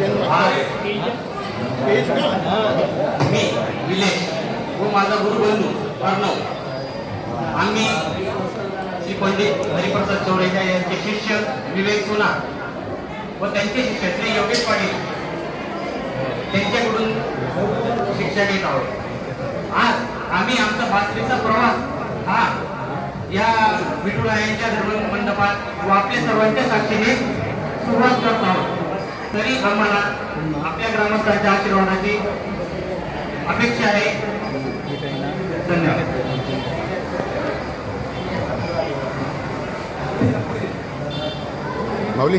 मी विलेश व माझा गुरुबंधू अर्णव आम्ही श्री पंडित हरिप्रसाद चौरेजा यांचे शिष्य विवेक सोना व त्यांचे शिष्य श्री योगेश पाटील त्यांच्याकडून शिक्षा घेत आहोत. आज आम्ही आमचा भाषेचा प्रवास हा या विठुरायांच्या धर्म मंडपात व आपल्या सर्वांच्या साक्षीने सुरुवात करत आहोत. तरी आम्हाला आपल्या ग्रामस्थांच्या आशीर्वादाची अपेक्षा आहे. धन्यवाद. माऊली